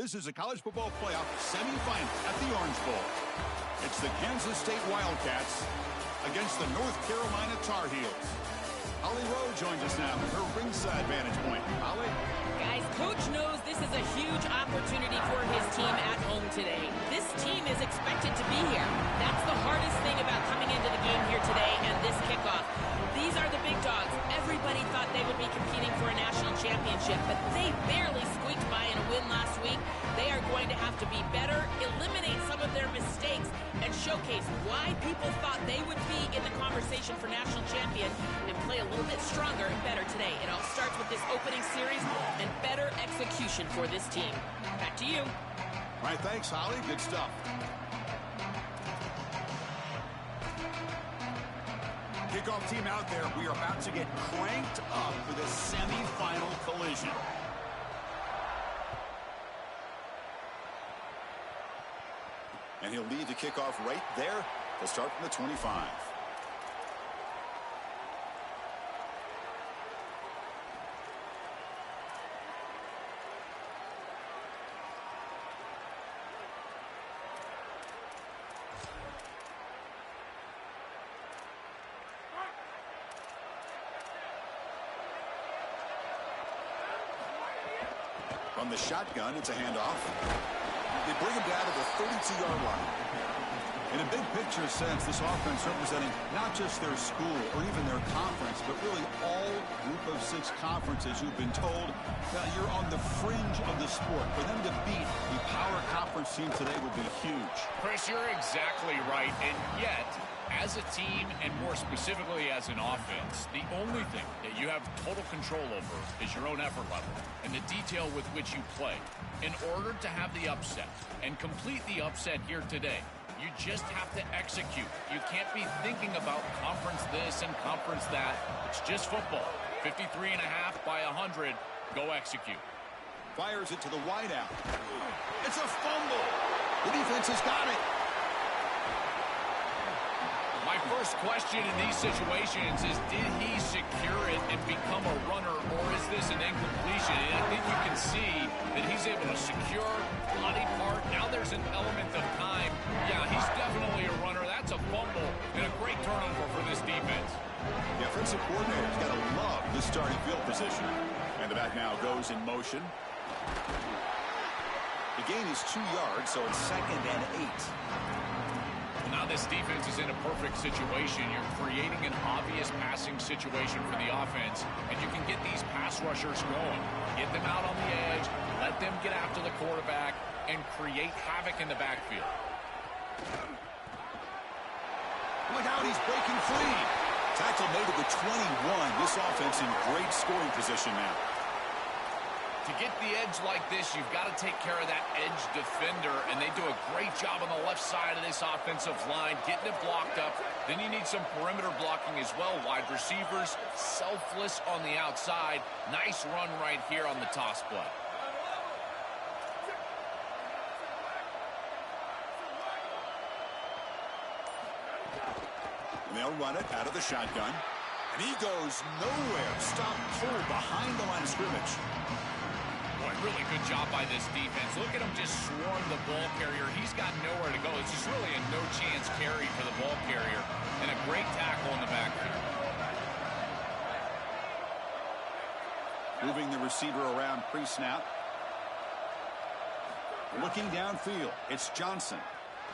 This is a college football playoff semifinal at the Orange Bowl. It's the Kansas State Wildcats against the North Carolina Tar Heels. Holly Rowe joins us now with her ringside vantage point. Holly? Guys, Coach knows this is a huge opportunity for his team at home today. This team is expected to be here. That's the hardest thing about coming into the game here today and this kickoff. These are the big dogs. Everybody thought they would be competing for a national championship, but they barely squeaked by in a win last week. They are going to have to be better, eliminate some of their mistakes, and showcase why people thought they would be in the conversation for national champion and play a little bit stronger and better today. It all starts with this opening series and better execution for this team. Back to you. All right, thanks, Holly. Good stuff. Kickoff team out there. We are about to get cranked up for the semifinal collision. And he'll lead the kickoff right there. They'll start from the 25. From the shotgun, it's a handoff. They bring him down to the 32-yard line. In a big picture sense, this offense representing not just their school or even their conference, but really all group of 6 conferences who've been told that you're on the fringe of the sport. For them to beat the power conference team today would be huge. Chris, you're exactly right. And yet, as a team, and more specifically as an offense, the only thing that you have total control over is your own effort level and the detail with which you play. In order to have the upset and complete the upset here today, you just have to execute. You can't be thinking about conference this and conference that. It's just football. 53.5 by 100. Go execute. Fires it to the wideout. It's a fumble. The defense has got it. My first question in these situations is, did he secure it and become a runner, or is this an incompletion? And I think you can see that he's able to secure body part. Now there's an element of time. Yeah, he's definitely a runner. That's a fumble and a great turnover for this defense. The offensive coordinator's got to love this starting field position. And the back now goes in motion. The gain is 2 yards, so it's 2nd and 8. Now this defense is in a perfect situation. You're creating an obvious passing situation for the offense, and you can get these pass rushers going. Get them out on the edge, let them get after the quarterback, and create havoc in the backfield. Look out, he's breaking free. Tackle made at the 21. This offense in great scoring position now. To get the edge like this, you've got to take care of that edge defender, and they do a great job on the left side of this offensive line, getting it blocked up. Then you need some perimeter blocking as well. Wide receivers, selfless on the outside. Nice run right here on the toss play. And they'll run it out of the shotgun. And he goes nowhere. Stop pulled behind the line of scrimmage. Boy, really good job by this defense. Look at him just swarm the ball carrier. He's got nowhere to go. It's just really a no-chance carry for the ball carrier. And a great tackle in the backfield. Moving the receiver around pre-snap. Looking downfield. It's Johnson.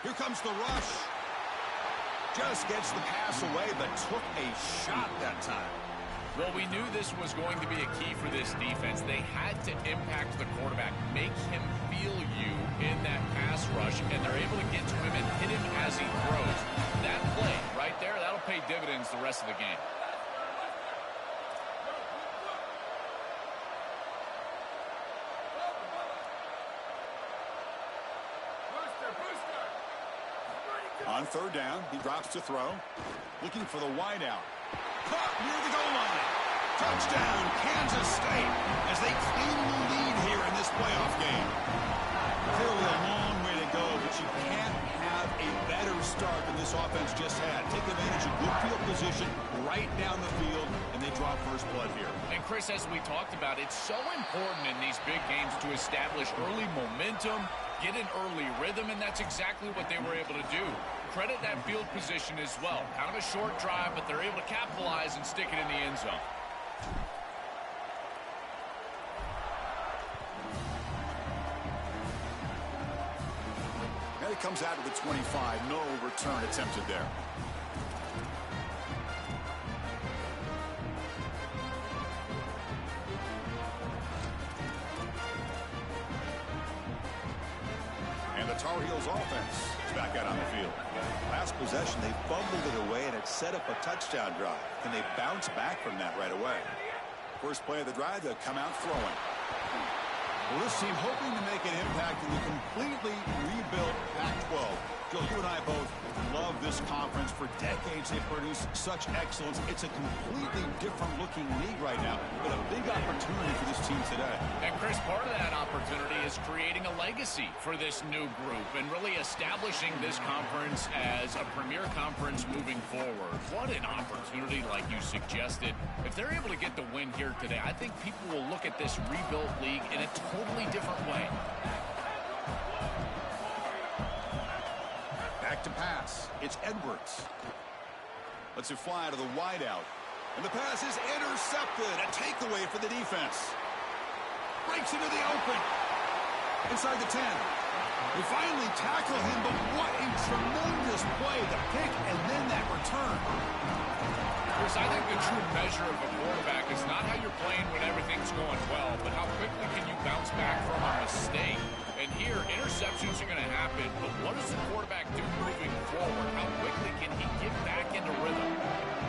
Here comes the rush. Just gets the pass away, but took a shot that time. Well, we knew this was going to be a key for this defense. They had to impact the quarterback, make him feel you in that pass rush, and they're able to get to him and hit him as he throws. That play right there, that'll pay dividends the rest of the game. On 3rd down, he drops to throw. Looking for the wideout. Caught near the goal line. Touchdown, Kansas State, as they claim the lead here in this playoff game. Clearly a long way to go, but you can't have a better start than this this offense just had. Take advantage of good field position right down the field, and they draw first blood here. And Chris, as we talked about, it's so important in these big games to establish early momentum, get an early rhythm, and that's exactly what they were able to do. Credit that field position as well. Kind of a short drive, but they're able to capitalize and stick it in the end zone. And it comes out of the 25. No return attempted there. And the Tar Heels offense is back out on the field. Last possession, they fumbled it away, and it set up a touchdown drive. Can they bounce back from that right away? First play of the drive, they'll come out throwing. Well, this team hoping to make an impact in the completely rebuilt Pac-12. Joe, you and I both love this conference. For decades, they've produced such excellence. It's a completely different-looking league right now, but a big opportunity for this team today. And, Chris, part of that opportunity is creating a legacy for this new group and really establishing this conference as a premier conference moving forward. What an opportunity, like you suggested. If they're able to get the win here today, I think people will look at this rebuilt league in a totally different way. Back to pass. It's Edwards. Lets it fly to the wideout. And the pass is intercepted. A takeaway for the defense. Breaks into the open. Inside the 10. They finally tackle him, but what a tremendous play. The pick and then that return. Chris, I think the true measure of a quarterback is not how you're playing when everything's going well, but how quickly can you bounce back from a mistake. And here, interceptions are going to happen, but what does the quarterback do moving forward? How quickly can he get back into rhythm?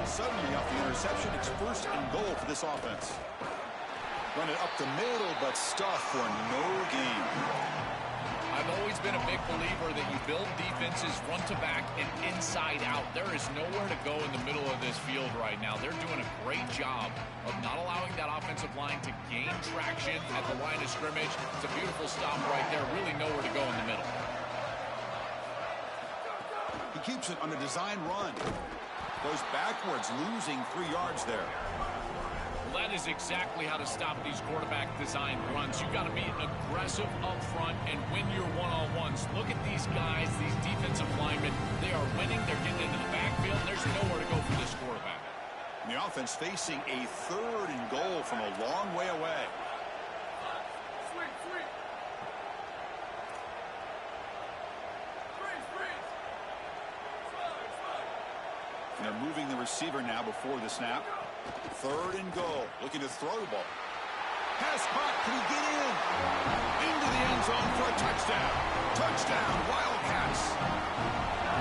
Suddenly, off the interception, it's first and goal for this offense. Run it up the middle, but stuff for no gain. I've always been a big believer that you build defenses front to back and inside out. There is nowhere to go in the middle of this field right now. They're doing a great job of not allowing that offensive line to gain traction at the line of scrimmage. It's a beautiful stop right there. Really nowhere to go in the middle. He keeps it on a design run. Goes backwards, losing 3 yards there. Well, that is exactly how to stop these quarterback design runs. You've got to be aggressive up front and win your one-on-ones. Look at these guys, these defensive linemen. They are winning. They're getting into the backfield. There's nowhere to go for this quarterback. And the offense facing a third and goal from a long way away. And they're moving the receiver now before the snap. Third and goal. Looking to throw the ball. Pass caught. Can he get in? Into the end zone for a touchdown. Touchdown, Wildcats.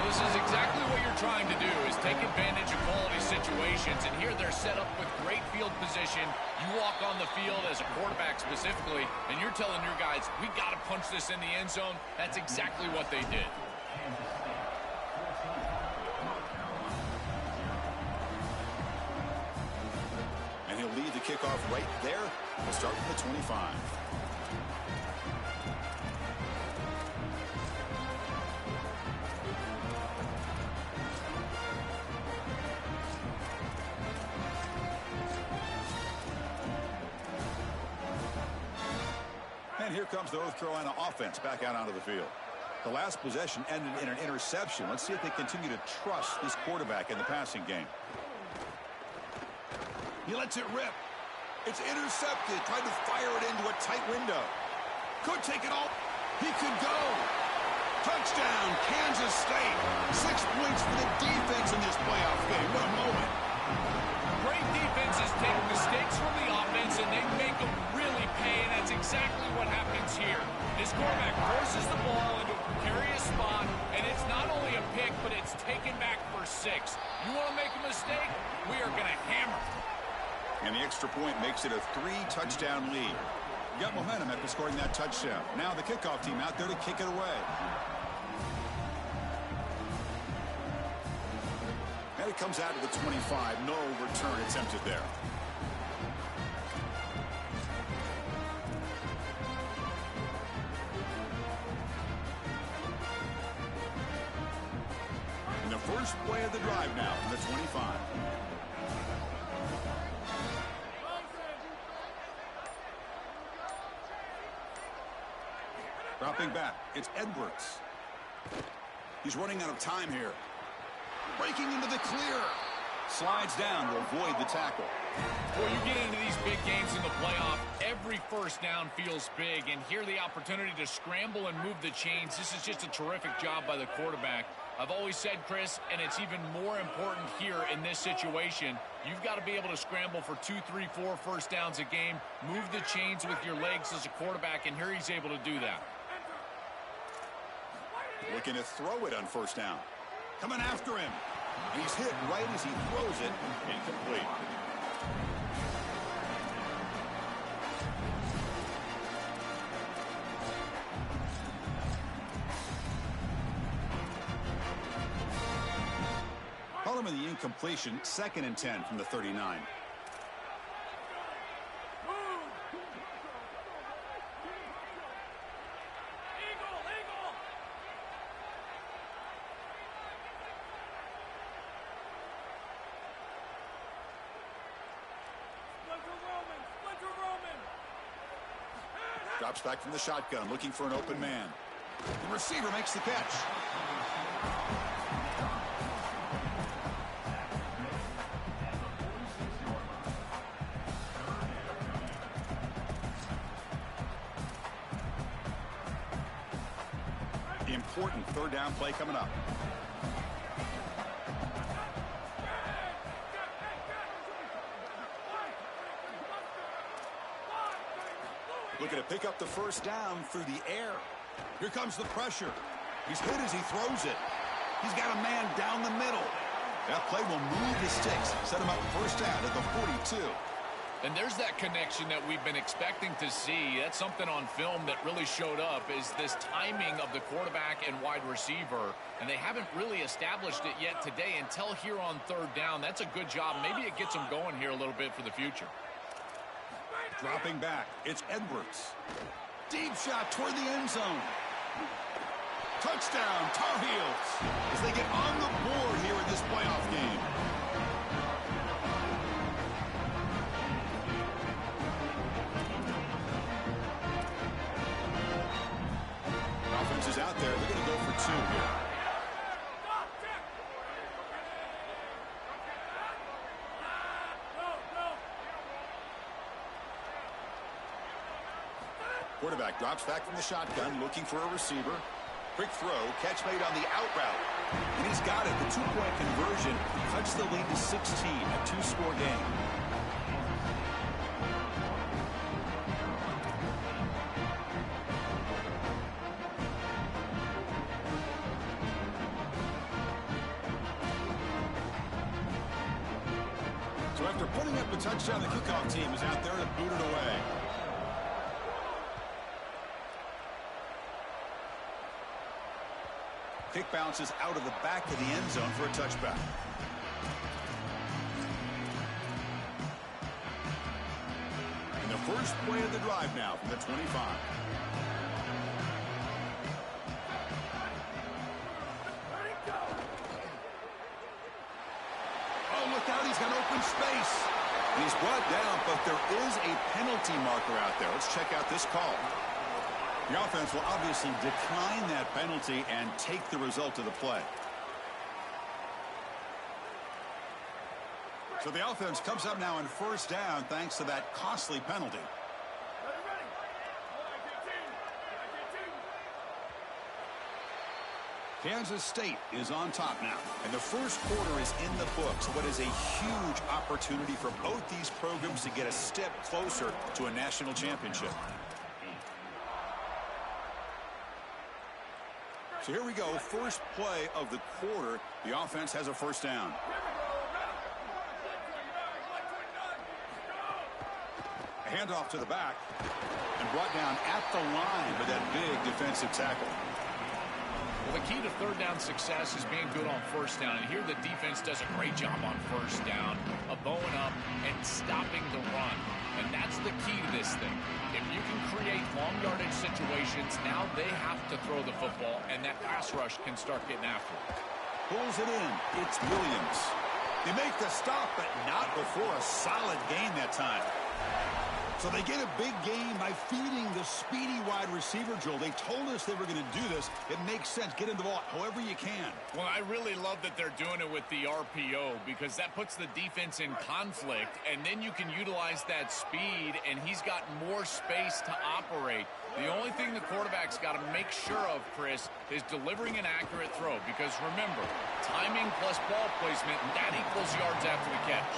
This is exactly what you're trying to do, is take advantage of quality situations. And here they're set up with great field position. You walk on the field as a quarterback specifically, and you're telling your guys, we got to punch this in the end zone. That's exactly what they did. And he'll lead the kickoff right there. We'll start from the 25. And here comes the North Carolina offense back out onto the field. The last possession ended in an interception. Let's see if they continue to trust this quarterback in the passing game. He lets it rip. It's intercepted. Tried to fire it into a tight window. Could take it all. He could go. Touchdown, Kansas State. 6 points for the defense in this playoff game. What a moment. Great defenses take mistakes from the offense, and they make them really pay, and that's exactly what happens here. This quarterback forces the ball into a precarious spot, and it's not only a pick, but it's taken back for 6. You want to make a mistake? We are going to hammer. And the extra point makes it a 3-touchdown lead. Got momentum after scoring that touchdown. Now the kickoff team out there to kick it away. And it comes out to the 25. No return attempted there. And the first play of the drive now from the 25. Dropping back, it's Edwards. He's running out of time here. Breaking into the clear. Slides down to avoid the tackle. Well, you get into these big games in the playoff, every first down feels big, and here the opportunity to scramble and move the chains. This is just a terrific job by the quarterback. I've always said, Chris, and it's even more important here in this situation, you've got to be able to scramble for 2, 3, 4 first downs a game, move the chains with your legs as a quarterback, and here he's able to do that. Looking to throw it on first down. Coming after him. He's hit right as he throws it. Incomplete. Call him in the incompletion. 2nd and 10 from the 39. Drops back from the shotgun, looking for an open man. The receiver makes the catch. Important third down play coming up. Looking to pick up the first down through the air. Here comes the pressure. He's hit as he throws it. He's got a man down the middle. That play will move the sticks, set him up first down at the 42. And there's that connection that we've been expecting to see. That's something on film that really showed up, is this timing of the quarterback and wide receiver. And they haven't really established it yet today until here on third down. That's a good job. Maybe it gets them going here a little bit for the future. Dropping back, it's Edwards. Deep shot toward the end zone. Touchdown, Tar Heels, as they get on the board here in this playoff game. Offense is out there. They're going to go for 2 here. Quarterback drops back from the shotgun, looking for a receiver. Quick throw, catch made on the out route. And he's got it. The 2-point conversion cuts the lead to 16, a 2-score game. So after putting up a touchdown, the kickoff team is out there to boot it away. Kick bounces out of the back of the end zone for a touchback. And the first play of the drive now from the 25. Oh, look out, he's got open space. And he's brought down, but there is a penalty marker out there. Let's check out this call. The offense will obviously decline that penalty and take the result of the play. So the offense comes up now on first down thanks to that costly penalty. Kansas State is on top now, and the first quarter is in the books. What is a huge opportunity for both these programs to get a step closer to a national championship. So here we go, first play of the quarter. The offense has a first down. A handoff to the back and brought down at the line with that big defensive tackle. Well, the key to third down success is being good on first down. And here the defense does a great job on first down of bowing up and stopping the run. And that's the key to this thing. If you can create long yardage situations, now they have to throw the football, and that pass rush can start getting after it. Pulls it in. It's Williams. They make the stop, but not before a solid gain that time. So they get a big gain by feeding the speedy wide receiver drill. They told us they were going to do this. It makes sense. Get in the ball however you can. Well, I really love that they're doing it with the RPO because that puts the defense in conflict, and then you can utilize that speed, and he's got more space to operate. The only thing the quarterback's got to make sure of, Chris, is delivering an accurate throw because, remember, timing plus ball placement, that equals yards after the catch.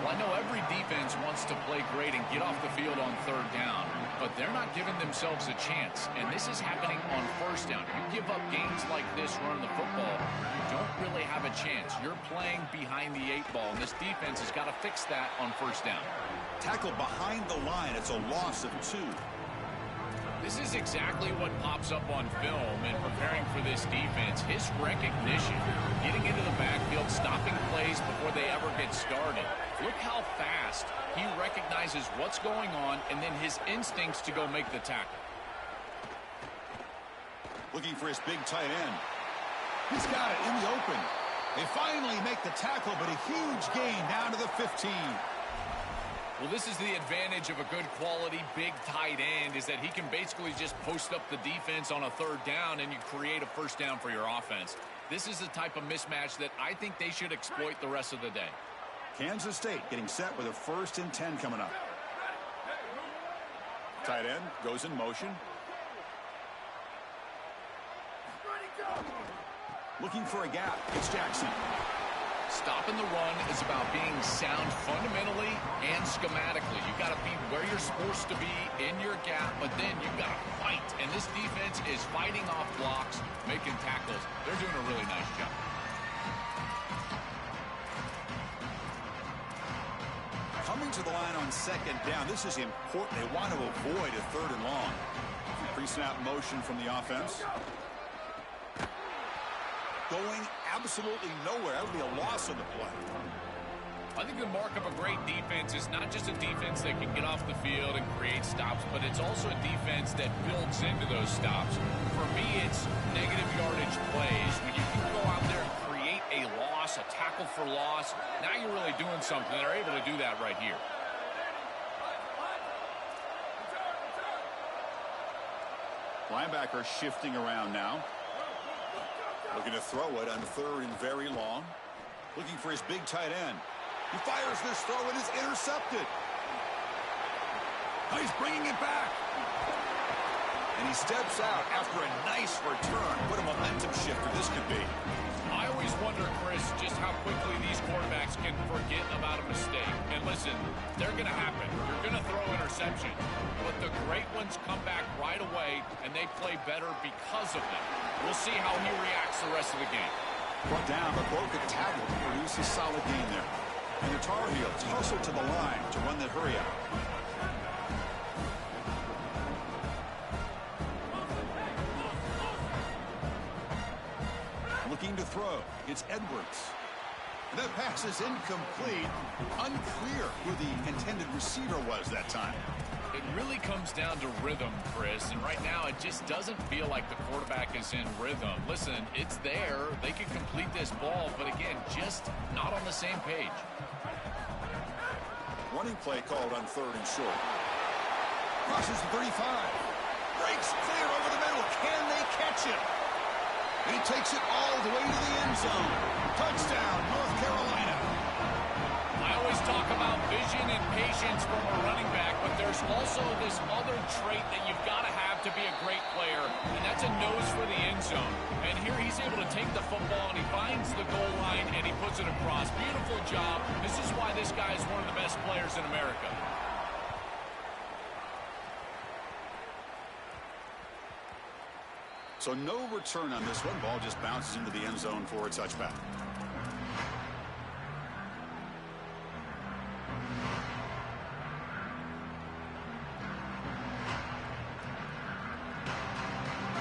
Well, I know every defense wants to play great and get off the field on third down, but they're not giving themselves a chance, and this is happening on first down. You give up games like this running the football, you don't really have a chance. You're playing behind the 8-ball, and this defense has got to fix that on first down. Tackle behind the line. It's a loss of 2. This is exactly what pops up on film in preparing for this defense. His recognition, getting into the backfield, stopping plays before they ever get started. Look how fast he recognizes what's going on and then his instincts to go make the tackle. Looking for his big tight end. He's got it in the open. They finally make the tackle, but a huge gain down to the 15. Well, this is the advantage of a good quality big tight end is that he can basically just post up the defense on a third down and you create a first down for your offense. This is the type of mismatch that I think they should exploit the rest of the day. Kansas State getting set with a 1st and 10 coming up. Tight end goes in motion. Looking for a gap. It's Jackson. Stopping the run is about being sound fundamentally and schematically. You've got to be where you're supposed to be in your gap, but then you've got to fight. And this defense is fighting off blocks, making tackles. They're doing a really nice job. Coming to the line on 2nd down. This is important. They want to avoid a 3rd and long. Pre-snap motion from the offense. Going absolutely nowhere. That would be a loss of the play. I think the mark of a great defense is not just a defense that can get off the field and create stops, but it's also a defense that builds into those stops. For me, it's negative yardage plays. When you can go out there and create a loss, a tackle for loss, now you're really doing something. They're able to do that right here. Linebacker shifting around now. Looking to throw it on 3rd and very long. Looking for his big tight end. He fires this throw and is intercepted. Now he's bringing it back. And he steps out after a nice return. What a momentum shifter this could be. I always wonder, Chris, just how quickly these quarterbacks can forget about a mistake. And listen, they're going to happen. You're going to throw interceptions. But the great ones come back right away, and they play better because of them. We'll see how he reacts the rest of the game. Brought down, but broken tackle to produce a solid gain there. And the Tar Heels hustle to the line to run that hurry out. Looking to throw. It's Edwards. And that pass is incomplete. Unclear who the intended receiver was that time. It really comes down to rhythm, Chris, and right now it just doesn't feel like the quarterback is in rhythm. Listen, it's there. They can complete this ball, but again, just not on the same page. Running play called on 3rd and short. Crosses the 35. Breaks clear over the middle. Can they catch him? He takes it all the way to the end zone. Touchdown, North Carolina. I always talk about vision and patience from a running back, but there's also this other trait that you've got to have to be a great player, and that's a nose for the end zone. And here he's able to take the football, and he finds the goal line, and he puts it across. Beautiful job. This is why this guy is one of the best players in America. So no return on this one. Ball just bounces into the end zone for a touchback.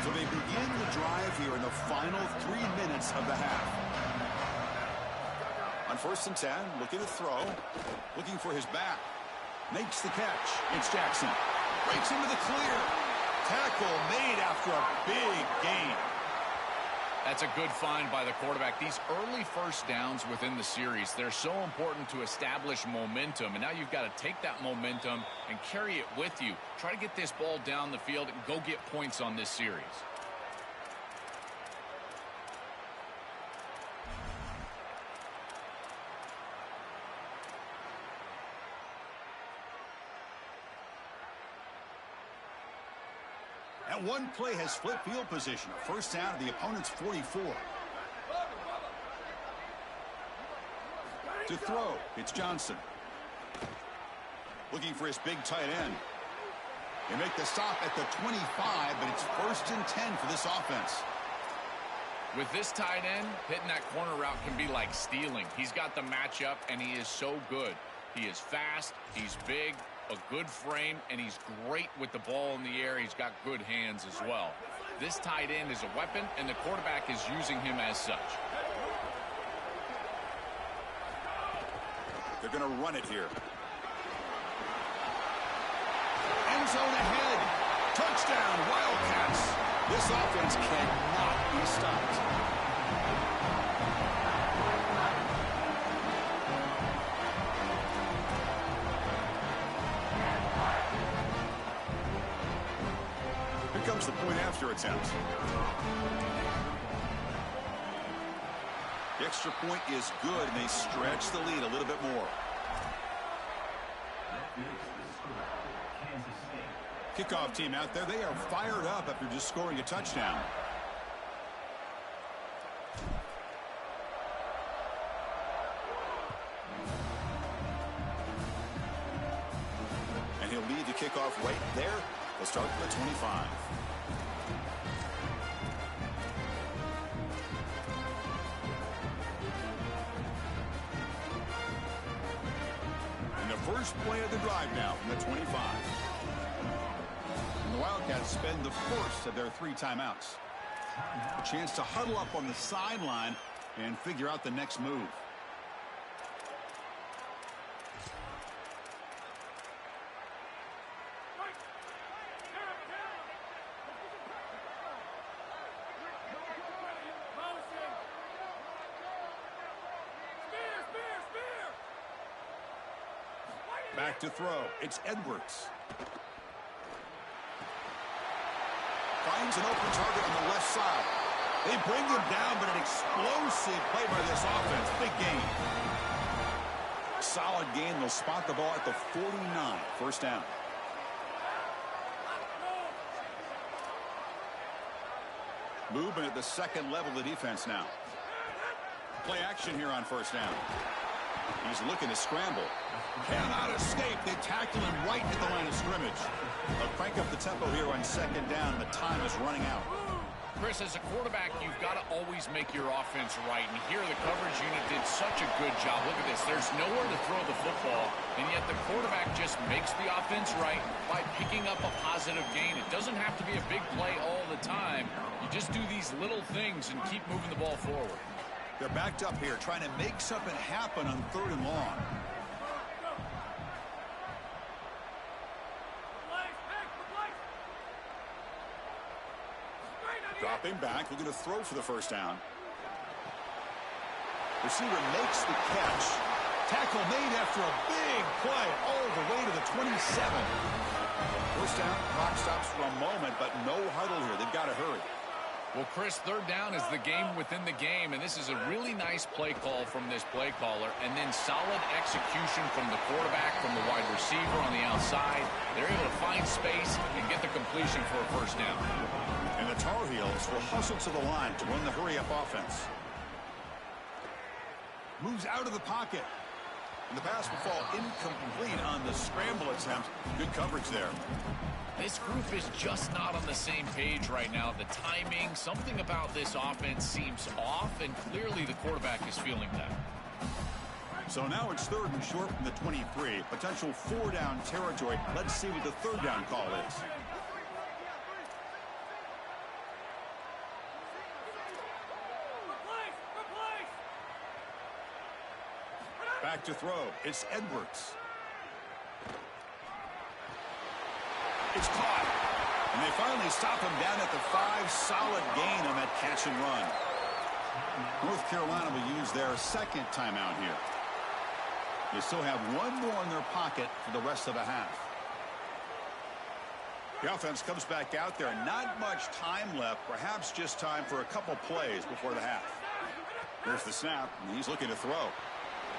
So they begin the drive here in the final 3 minutes of the half. On 1st and 10, looking to throw. Looking for his back. Makes the catch. It's Jackson. Breaks into the clear. Tackle made after a big gain. That's a good find by the quarterback. These early first downs within the series, they're so important to establish momentum. And now you've got to take that momentum and carry it with you. Try to get this ball down the field and go get points on this series. And one play has flipped field position. A first down to the opponent's 44. To throw, it's Johnson. Looking for his big tight end. They make the stop at the 25, but it's 1st and 10 for this offense. With this tight end, hitting that corner route can be like stealing. He's got the matchup, and he is so good. He is fast, he's big, a good frame, and he's great with the ball in the air. He's got good hands as well. This tight end is a weapon, and the quarterback is using him as such. They're going to run it here. End zone ahead. Touchdown, Wildcats. This offense cannot be stopped. Here comes the point after attempt. The extra point is good, and they stretch the lead a little bit more. Kickoff team out there, they are fired up after just scoring a touchdown. And he'll lead the kickoff right there. They'll start from the 25. And the first play of the drive now from the 25. And the Wildcats spend the first of their 3 timeouts. A chance to huddle up on the sideline and figure out the next move. Back to throw. It's Edwards. Finds an open target on the left side. They bring him down, but an explosive play by this offense. Big gain. Solid gain. They'll spot the ball at the 49. First down. Movement at the second level of the defense now. Play action here on first down. He's looking to scramble. Cannot escape. They tackle him right at the line of scrimmage. They'll crank up the tempo here on second down. The time is running out. Chris, as a quarterback, you've got to always make your offense right. And here the coverage unit did such a good job. Look at this. There's nowhere to throw the football, and yet the quarterback just makes the offense right by picking up a positive gain. It doesn't have to be a big play all the time. You just do these little things and keep moving the ball forward. They're backed up here, trying to make something happen on 3rd and long. Dropping back, looking to throw for the first down. Receiver makes the catch. Tackle made after a big play all the way to the 27. First down, clock stops for a moment, but no huddle here. They've got to hurry. Well, Chris, 3rd down is the game within the game, and this is a really nice play call from this play caller, and then solid execution from the quarterback, from the wide receiver on the outside. They're able to find space and get the completion for a first down. And the Tar Heels will hustle to the line to run the hurry-up offense. Moves out of the pocket. And the pass will fall incomplete on the scramble attempt. Good coverage there. This group is just not on the same page right now. The timing, something about this offense seems off, and clearly the quarterback is feeling that. So now it's 3rd and short from the 23. Potential 4-down territory. Let's see what the 3rd down call is. Back to throw. It's Edwards. It's caught. And they finally stop him down at the 5. Solid gain on that catch and run. North Carolina will use their second timeout here. They still have one more in their pocket for the rest of the half. The offense comes back out there. Not much time left. Perhaps just time for a couple plays before the half. There's the snap, and he's looking to throw.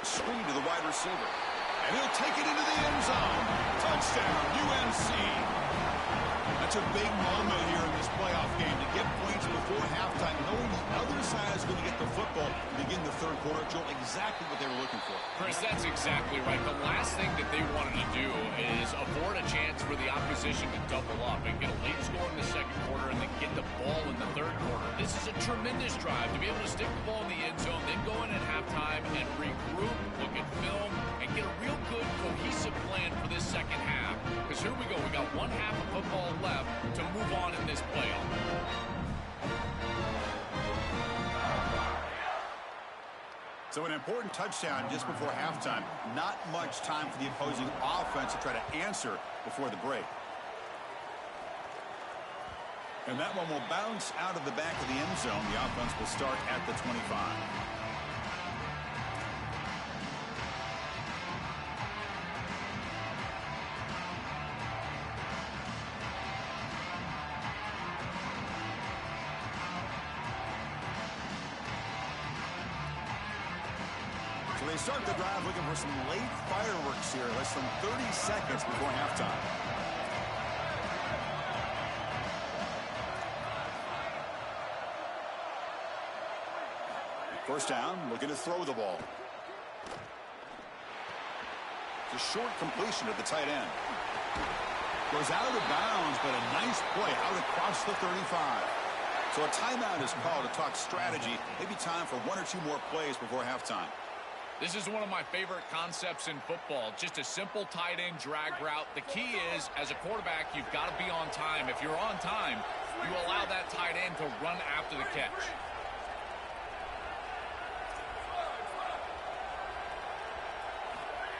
Screen to the wide receiver. And he'll take it into the end zone. Touchdown, UNC. That's a big moment here in this playoff game to get points before halftime, knowing the other side is going to get the football to begin the third quarter. Joel, exactly what they were looking for. Chris, that's exactly right. The last thing that they wanted to do is afford a chance for the opposition to double up and get a late score in the second quarter and then get the ball in the third quarter. This is a tremendous drive to be able to stick the ball in the end zone, then go in at halftime and regroup, look at film, and get a real good cohesive plan for this second half. Because here we go. We got one half of football left to move on in this playoff. So an important touchdown just before halftime. Not much time for the opposing offense to try to answer before the break. And that one will bounce out of the back of the end zone. The offense will start at the 25. They start the drive looking for some late fireworks here. Less than 30 seconds before halftime. First down, looking to throw the ball. It's a short completion at the tight end. Goes out of bounds, but a nice play out across the 35. So a timeout is called to talk strategy. Maybe time for one or two more plays before halftime. This is one of my favorite concepts in football. Just a simple tight end drag route. The key is, as a quarterback, you've got to be on time. If you're on time, you allow that tight end to run after the catch.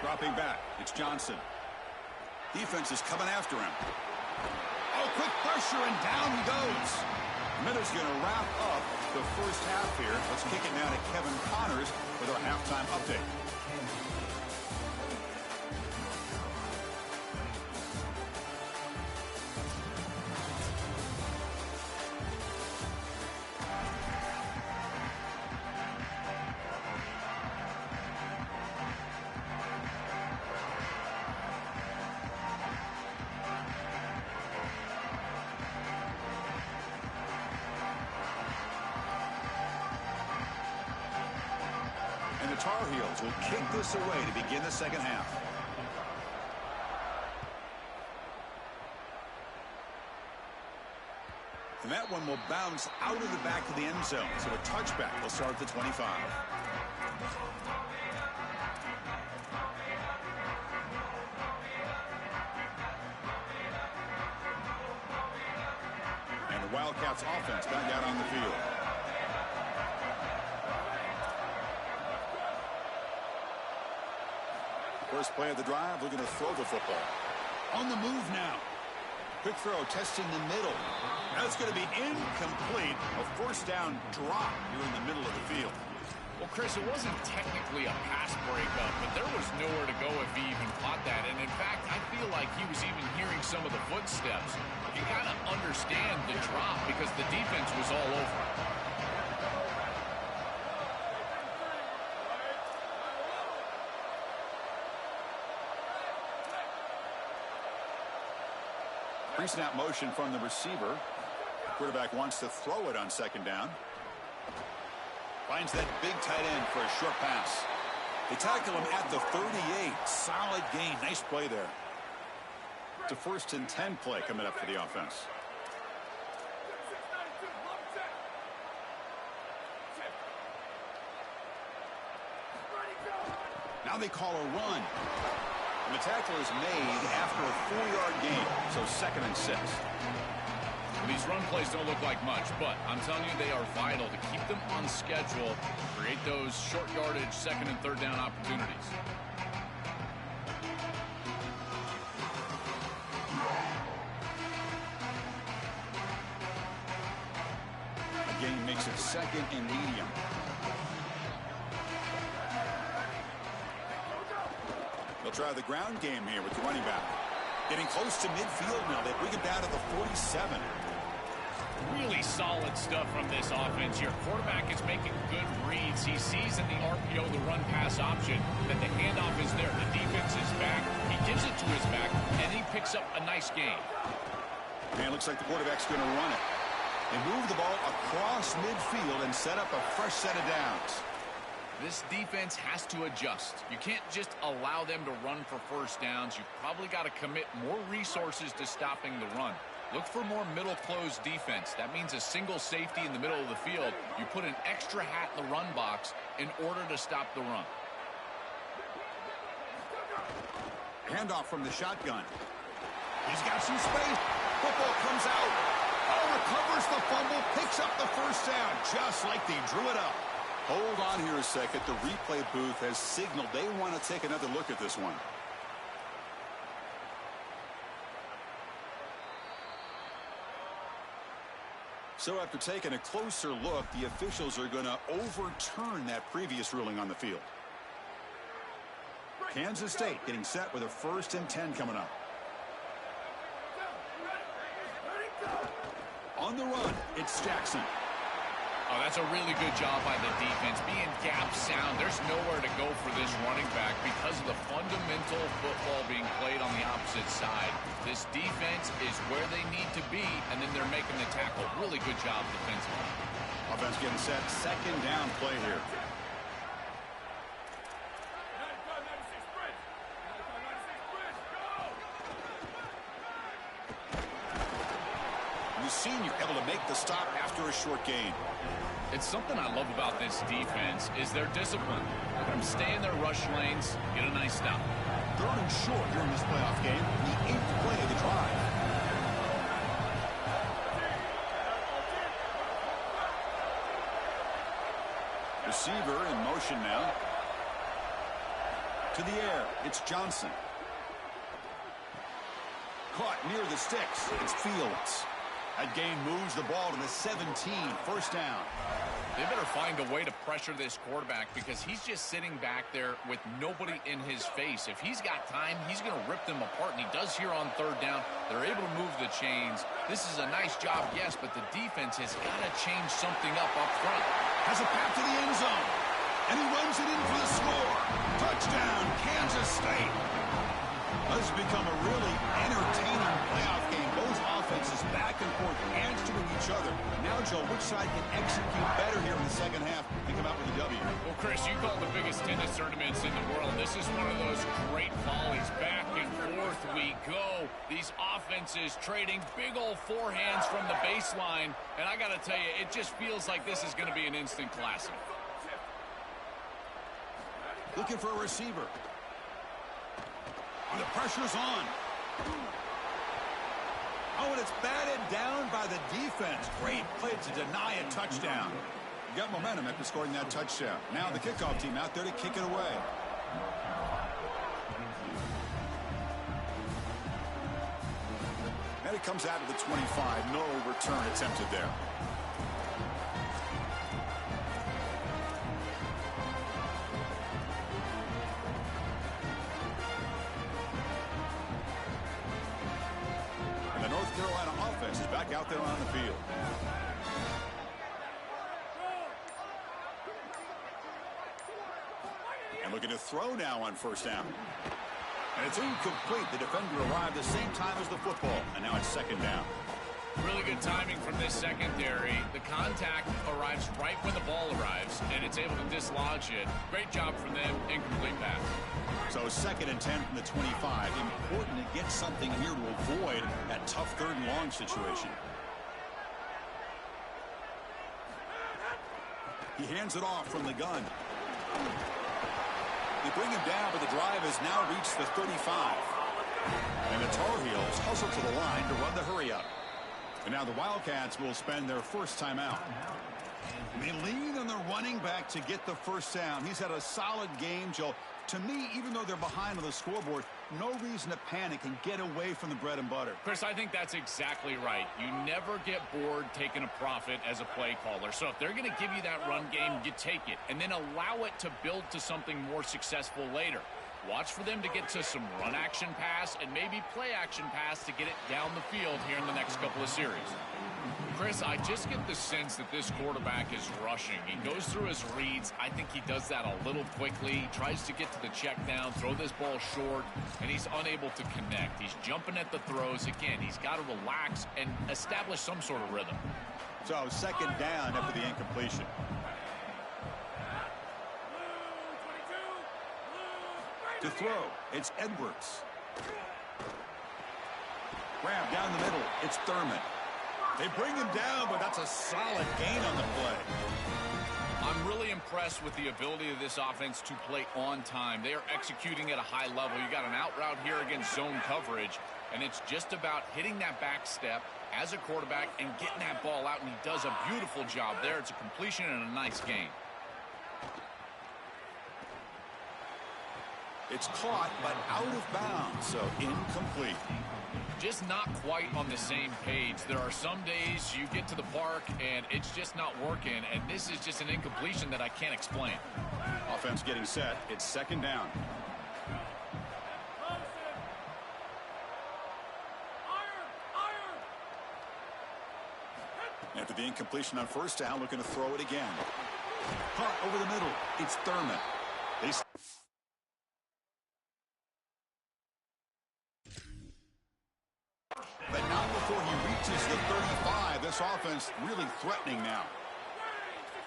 Dropping back, it's Johnson. Defense is coming after him. Oh, quick pressure, and down he goes. Minutes going to wrap up the first half here. Let's kick it now to Kevin Connors with our halftime update. The Tar Heels will kick this away to begin the second half. And that one will bounce out of the back of the end zone. So a touchback will start at the 25. And the Wildcats offense back out on the field. First play of the drive, looking to throw the football. On the move now. Quick throw, testing the middle. That's going to be incomplete. A first down drop here in the middle of the field. Well, Chris, it wasn't technically a pass breakup, but there was nowhere to go if he even caught that. And, in fact, I feel like he was even hearing some of the footsteps. You got to understand the drop because the defense was all over it. Pre-snap motion from the receiver. Quarterback wants to throw it on second down. Finds that big tight end for a short pass. They tackle him at the 38. Solid gain. Nice play there. It's a 1st and 10 play coming up for the offense. Now they call a run. And the tackle is made after a 4-yard gain, so 2nd and 6. These run plays don't look like much, but I'm telling you they are vital to keep them on schedule, create those short yardage 2nd and 3rd down opportunities. A gain gain makes it 2nd and medium. They'll try the ground game here with the running back. Getting close to midfield now. They bring it down to the 47. Really solid stuff from this offense. Your quarterback is making good reads. He sees in the RPO, the run-pass option, that the handoff is there. The defense is back. He gives it to his back, and he picks up a nice gain. And it looks like the quarterback's going to run it. They move the ball across midfield and set up a fresh set of downs. This defense has to adjust. You can't just allow them to run for first downs. You've probably got to commit more resources to stopping the run. Look for more middle closed defense. That means a single safety in the middle of the field. You put an extra hat in the run box in order to stop the run. Handoff from the shotgun. He's got some space. Football comes out. Oh, recovers the fumble, picks up the first down, just like they drew it up. Hold on here a second. The replay booth has signaled they want to take another look at this one. So after taking a closer look, the officials are going to overturn that previous ruling on the field. Kansas State getting set with a 1st and 10 coming up. On the run, it's Jackson. Oh, that's a really good job by the defense. Being gap sound, there's nowhere to go for this running back because of the fundamental football being played on the opposite side. This defense is where they need to be, and then they're making the tackle. Really good job defensively. Offense getting set. 2nd down play here. The senior able to make the stop after a short gain. It's something I love about this defense is their discipline. Let them stay in their rush lanes, get a nice stop. 3rd and short here in this playoff game. The 8th play of the drive. Receiver in motion now. To the air. It's Johnson. Caught near the sticks. It's Fields. That gain moves the ball to the 17. 1st down. They better find a way to pressure this quarterback because he's just sitting back there with nobody in his face. If he's got time, he's going to rip them apart, and he does here on 3rd down. They're able to move the chains. This is a nice job, yes, but the defense has got to change something up front. Has a path to the end zone, and he runs it in for the score. Touchdown, Kansas State. This has become a really entertaining playoff game. Both offenses back and forth, answering each other. Now, Joe, which side can execute better here in the 2nd half and come out with a W? Well, Chris, you call the biggest tennis tournaments in the world. This is one of those great volleys. Back and forth we go. These offenses trading big old forehands from the baseline. And I got to tell you, it just feels like this is going to be an instant classic. Looking for a receiver. The pressure's on. Oh, and it's batted down by the defense. Great play to deny a touchdown. You got momentum after scoring that touchdown. Now the kickoff team out there to kick it away. And it comes out to the 25. No return attempted there. Out there on the field. And looking to throw now on 1st down. And it's incomplete. The defender arrived the same time as the football. And now it's 2nd down. Really good timing from this secondary. The contact arrives right when the ball arrives, and it's able to dislodge it. Great job from them. Incomplete pass. So 2nd and 10 from the 25. Important to get something here to avoid that tough 3rd and long situation. He hands it off from the gun. They bring him down, but the drive has now reached the 35. And the Tar Heels hustle to the line to run the hurry up. And now the Wildcats will spend their 1st timeout. They lean on the running back to get the 1st down. He's had a solid game, Joe. To me, even though they're behind on the scoreboard, no reason to panic and get away from the bread and butter. Chris, I think that's exactly right. You never get bored taking a profit as a play caller. So if they're going to give you that run game, you take it. And then allow it to build to something more successful later. Watch for them to get to some run action pass and maybe play action pass to get it down the field here in the next couple of series. Chris, I just get the sense that this quarterback is rushing. He goes through his reads. I think he does that a little quickly. He tries to get to the check down, throw this ball short, and he's unable to connect. He's jumping at the throws. Again, he's got to relax and establish some sort of rhythm. So second down after the incompletion. To throw, it's Edwards. Grab down the middle, it's Thurman. They bring him down, but that's a solid gain on the play. I'm really impressed with the ability of this offense to play on time. They are executing at a high level. You got an out route here against zone coverage, and it's just about hitting that back step as a quarterback and getting that ball out, and he does a beautiful job there. It's a completion and a nice gain. It's caught, but out of bounds, so incomplete. Just not quite on the same page. There are some days you get to the park and it's just not working, and this is just an incompletion that I can't explain. Offense getting set. It's second down. After the incompletion on first down, looking to throw it again. Caught over the middle. It's Thurman. But not before he reaches the 35. This offense really threatening now.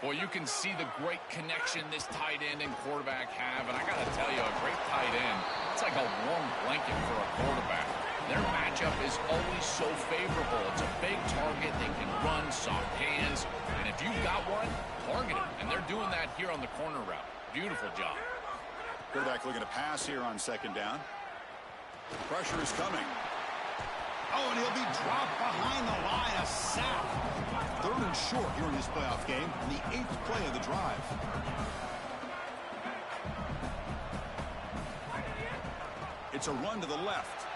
Well, you can see the great connection this tight end and quarterback have. And I got to tell you, a great tight end, it's like a warm blanket for a quarterback. Their matchup is always so favorable. It's a big target. They can run, soft hands. And if you've got one, target it. And they're doing that here on the corner route. Beautiful job. Quarterback looking to pass here on second down. Pressure is coming. Oh, and he'll be dropped behind the line. A sack. Third and short here in this playoff game. And the 8th play of the drive. It's a run to the left.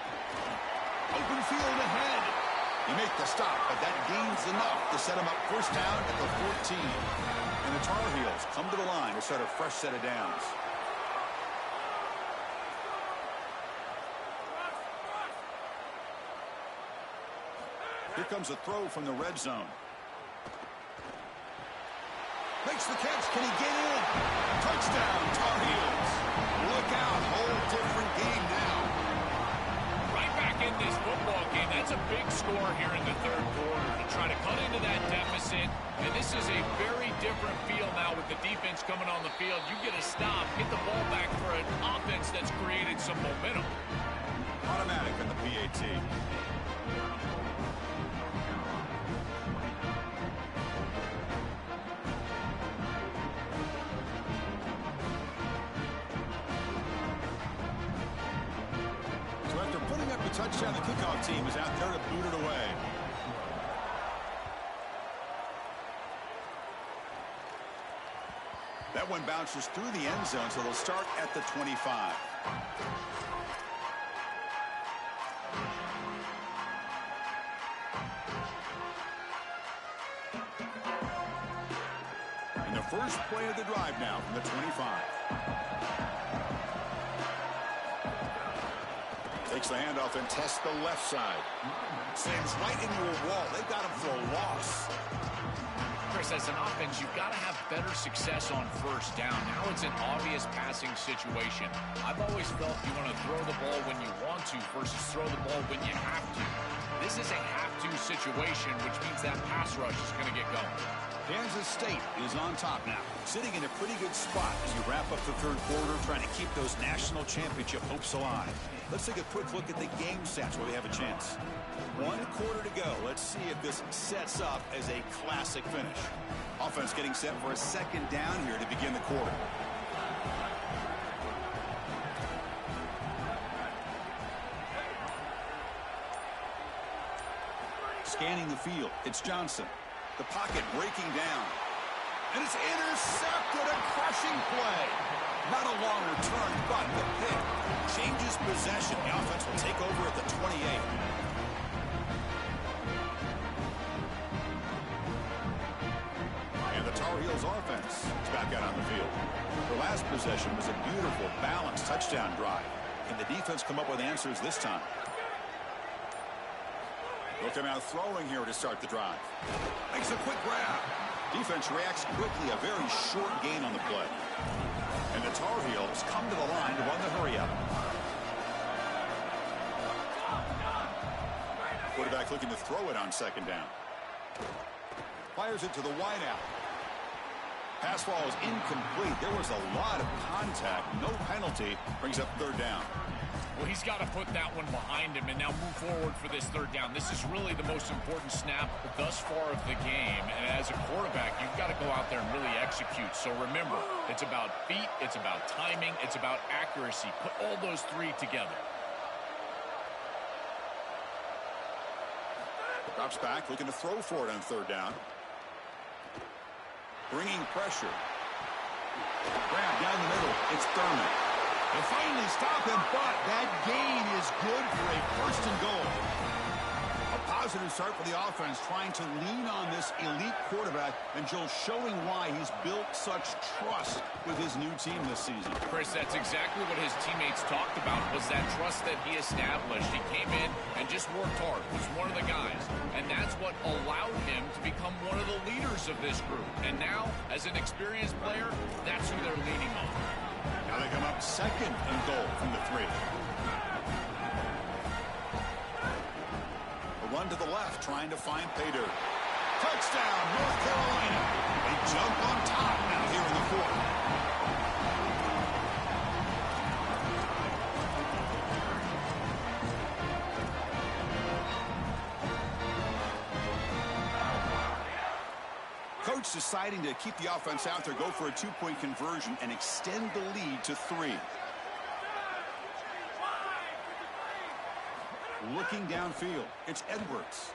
Open field ahead. He makes the stop, but that gains enough to set him up first down at the 14. And the Tar Heels come to the line to start a fresh set of downs. Here comes a throw from the red zone. Makes the catch. Can he get in? Touchdown, Tar Heels. Look out. Whole different game now. Right back in this football game. That's a big score here in the third quarter to try to cut into that deficit. And this is a very different feel now with the defense coming on the field. You get a stop, get the ball back for an offense that's created some momentum. Automatic on the PAT. Touchdown, the kickoff team is out there to boot it away. That one bounces through the end zone, so they'll start at the 25. And the first play of the drive now from the 25. Takes the handoff and tests the left side. Slams right into a wall. They've got him for a loss. Chris, as an offense, you've got to have better success on first down. Now it's an obvious passing situation. I've always felt you want to throw the ball when you want to versus throw the ball when you have to. This is a have-to situation, which means that pass rush is going to get going. Kansas State is on top now, sitting in a pretty good spot as you wrap up the third quarter, trying to keep those national championship hopes alive. Let's take a quick look at the game stats where they have a chance. 1 quarter to go. Let's see if this sets up as a classic finish. Offense getting set for a second down here to begin the quarter. Scanning the field, it's Johnson. The pocket breaking down. And it's intercepted, a crushing play. Not a long return, but the pick changes possession. The offense will take over at the 28. And the Tar Heels offense is back out on the field. The last possession was a beautiful, balanced touchdown drive. Can the defense come up with answers this time? They'll come out throwing here to start the drive. Makes a quick grab. Defense reacts quickly, a very short gain on the play. And the Tar Heels come to the line to run the hurry-up. Quarterback looking to throw it on second down. Fires it to the wideout. Pass ball is incomplete. There was a lot of contact. No penalty. Brings up third down. Well, he's got to put that one behind him and now move forward for this third down. This is really the most important snap thus far of the game. And as a quarterback, you've got to go out there and really execute. So remember, it's about feet, it's about timing, it's about accuracy. Put all those three together. Drops back, looking to throw for it on third down. Bringing pressure. Grab down the middle. It's Thurman. They finally stop him, but that gain is good for a first and goal. A positive start for the offense, trying to lean on this elite quarterback, and Joe showing why he's built such trust with his new team this season. Chris, that's exactly what his teammates talked about, was that trust that he established. He came in and just worked hard, was one of the guys, and that's what allowed him to become one of the leaders of this group. And now, as an experienced player, that's who they're leaning on. Now they come up second and goal from the 3. A run to the left, trying to find pay dirt. Touchdown, North Carolina. They jump on top now here in the 4th. Coach deciding to keep the offense out there, go for a 2-point conversion, and extend the lead to 3. Looking downfield, it's Edwards.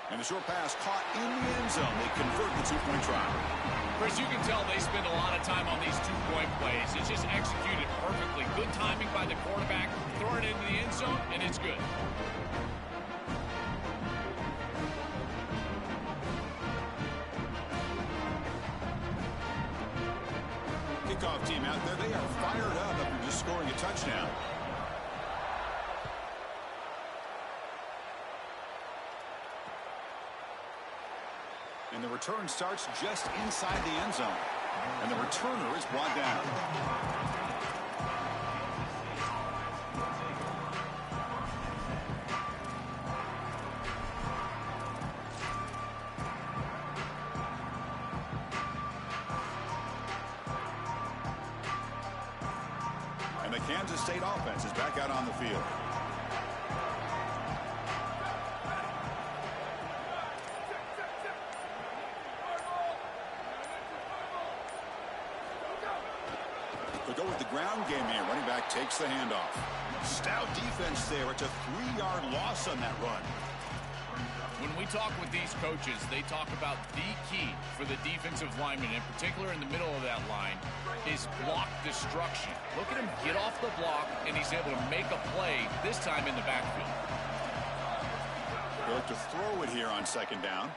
And the short pass caught in the end zone. They convert the 2-point try. Chris, you can tell they spend a lot of time on these 2-point plays. It's just executed perfectly. Good timing by the quarterback. Throw it into the end zone, and it's good. Kickoff team out there. They are fired up after just scoring a touchdown. And the return starts just inside the end zone. And the returner is brought down. And the Kansas State offense is back out on the field. They'll go with the ground game here. Running back takes the handoff. Stout defense there. It's a 3-yard loss on that run. When we talk with these coaches, they talk about the key for the defensive lineman, in particular in the middle of that line, is block destruction. Look at him get off the block, and he's able to make a play, this time in the backfield. They look to throw it here on second down.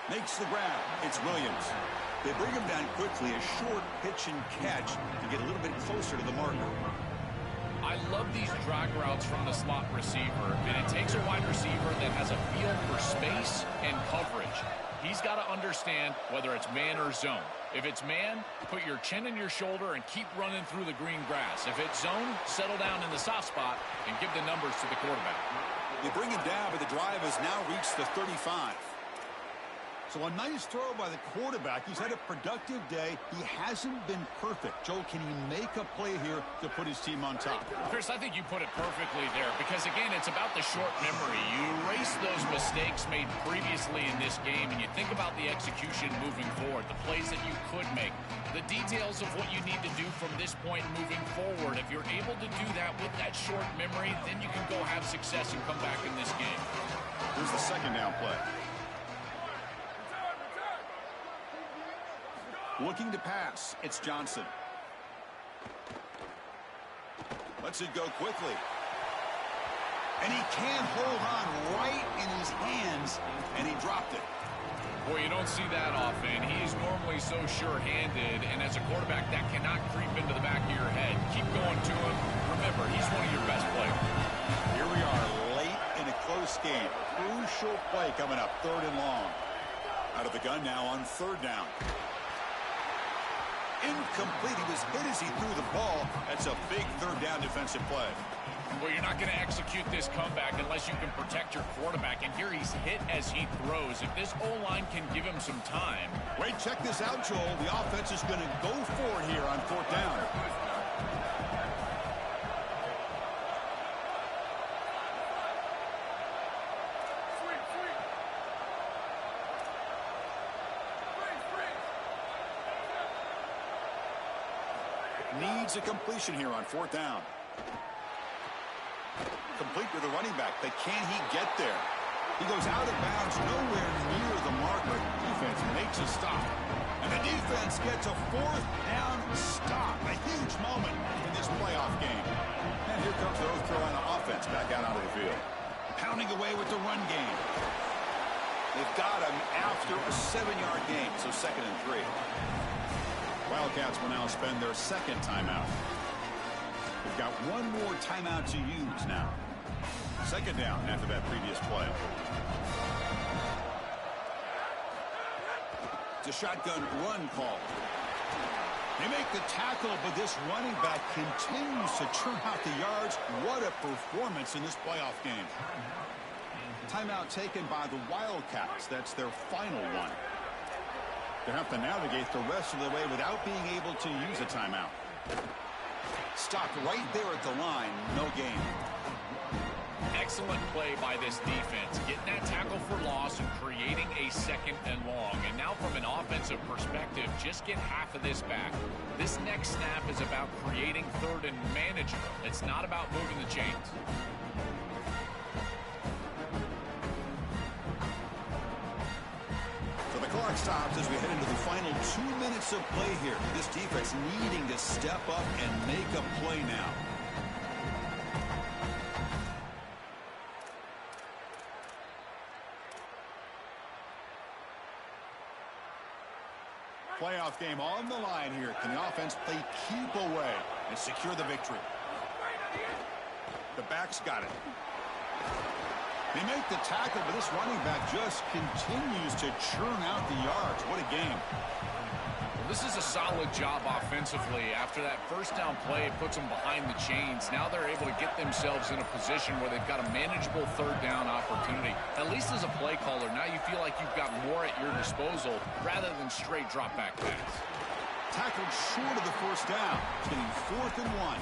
Makes the grab. It's Williams. They bring him down quickly, a short pitch and catch to get a little bit closer to the marker. I love these drag routes from the slot receiver, and it takes a wide receiver that has a feel for space and coverage. He's got to understand whether it's man or zone. If it's man, put your chin in your shoulder and keep running through the green grass. If it's zone, settle down in the soft spot and give the numbers to the quarterback. They bring him down, but the drive has now reached the 35. So a nice throw by the quarterback. He's had a productive day. He hasn't been perfect. Joe, can he make a play here to put his team on top? Chris, I think you put it perfectly there because, again, it's about the short memory. You erase those mistakes made previously in this game, and you think about the execution moving forward, the plays that you could make, the details of what you need to do from this point moving forward. If you're able to do that with that short memory, then you can go have success and come back in this game. Here's the second down play. Looking to pass. It's Johnson. Lets it go quickly. And he can't hold on right in his hands, and he dropped it. Boy, you don't see that often. He's normally so sure-handed, and as a quarterback, that cannot creep into the back of your head. Keep going to him. Remember, he's one of your best players. Here we are, late in a close game. Crucial play coming up, 3rd and long. Out of the gun now on 3rd down. Incomplete. He was hit as he threw the ball. That's a big 3rd down defensive play. Well, you're not going to execute this comeback unless you can protect your quarterback. And here he's hit as he throws. If this O-line can give him some time. Wait, check this out, Joel. The offense is going to go for it here on 4th down. Needs a completion here on 4th down. Complete with the running back, but can he get there? He goes out of bounds, nowhere near the marker. Defense makes a stop. And the defense gets a 4th down stop. A huge moment in this playoff game. And here comes the North Carolina offense back out onto the field. Pounding away with the run game. They've got him after a 7-yard gain, so 2nd and 3. Wildcats will now spend their 2nd timeout. We've got one more timeout to use now. 2nd down after that previous play. It's a shotgun run call. They make the tackle, but this running back continues to churn out the yards. What a performance in this playoff game. Timeout taken by the Wildcats. That's their final one. They have to navigate the rest of the way without being able to use a timeout. Stopped right there at the line. No gain. Excellent play by this defense. Getting that tackle for loss and creating a 2nd and long. And now from an offensive perspective, just get half of this back. This next snap is about creating 3rd and manageable. It's not about moving the chains. Clock stops as we head into the final 2 minutes of play here. This defense needing to step up and make a play now. Playoff game on the line here. Can the offense play keep away and secure the victory? The back's got it. They make the tackle, but this running back just continues to churn out the yards. What a game. Well, this is a solid job offensively. After that 1st down play, it puts them behind the chains. Now they're able to get themselves in a position where they've got a manageable 3rd down opportunity. At least as a play caller, now you feel like you've got more at your disposal rather than straight drop back pass. Tackled short of the 1st down. It's getting 4th and 1.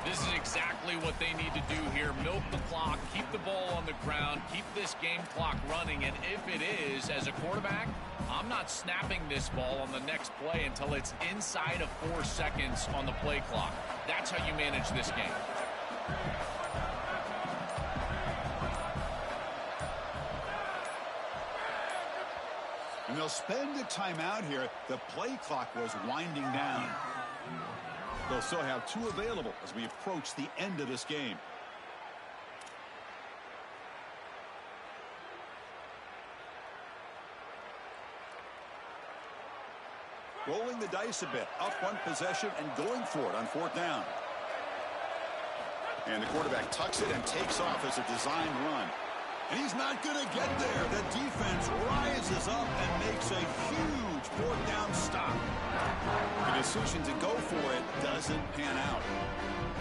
This is exactly what they need to do here. Milk the clock, keep the ball on the ground, keep this game clock running. And if it is, as a quarterback, I'm not snapping this ball on the next play until it's inside of 4 seconds on the play clock. That's how you manage this game. And they'll spend a timeout here. The play clock was winding down. They'll still have 2 available as we approach the end of this game. Rolling the dice a bit, up 1 possession and going for it on 4th down. And the quarterback tucks it and takes off as a design run. And he's not going to get there. The defense rises up and makes a huge 4th down stop. The decision to go for it doesn't pan out.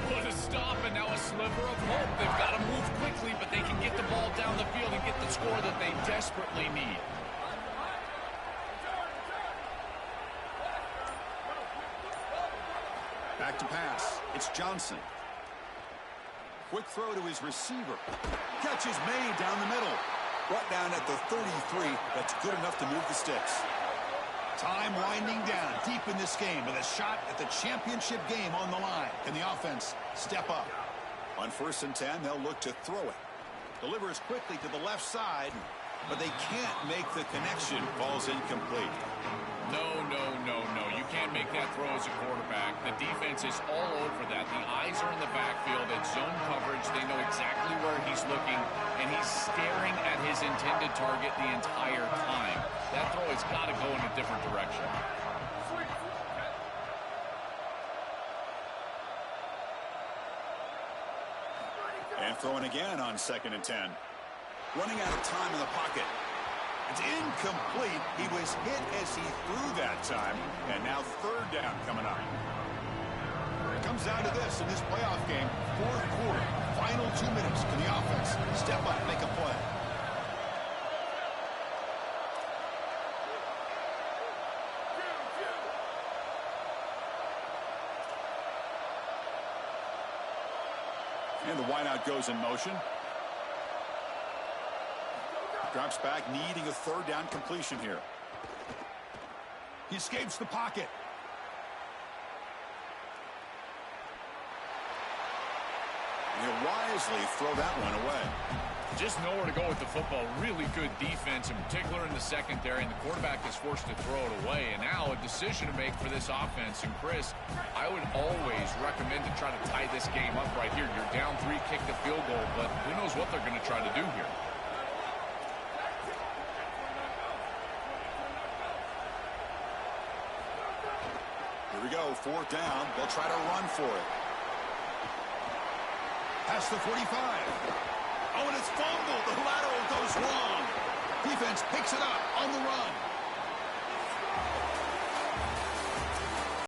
What a stop, and now a sliver of hope. They've got to move quickly, but they can get the ball down the field and get the score that they desperately need. Back to pass. It's Johnson. Quick throw to his receiver. Catch is made down the middle. Brought down at the 33. That's good enough to move the sticks. Time winding down deep in this game with a shot at the championship game on the line. Can the offense step up? On 1st and 10, they'll look to throw it. Delivers quickly to the left side. but they can't make the connection. Ball's incomplete. No. You can't make that throw as a quarterback. The defense is all over that. The eyes are in the backfield. It's zone coverage. They know exactly where he's looking, and he's staring at his intended target the entire time. That throw has got to go in a different direction. And throwing again on 2nd and 10. Running out of time in the pocket. It's incomplete. He was hit as he threw that time. And now 3rd down coming up. It comes down to this in this playoff game. 4th quarter. Final 2 minutes. Can the offense step up, make a play? And the wideout goes in motion. Drops back, needing a 3rd down completion here. He escapes the pocket. He'll wisely throw that one away. Just nowhere to go with the football. Really good defense, in particular in the secondary, and the quarterback is forced to throw it away. And now a decision to make for this offense. And Chris, I would always recommend to try to tie this game up right here. You're down 3, kick the field goal, but who knows what they're going to try to do here. Here we go, 4th down. They'll try to run for it. Past the 45. Oh, and it's fumbled. The lateral goes wrong. Defense picks it up on the run.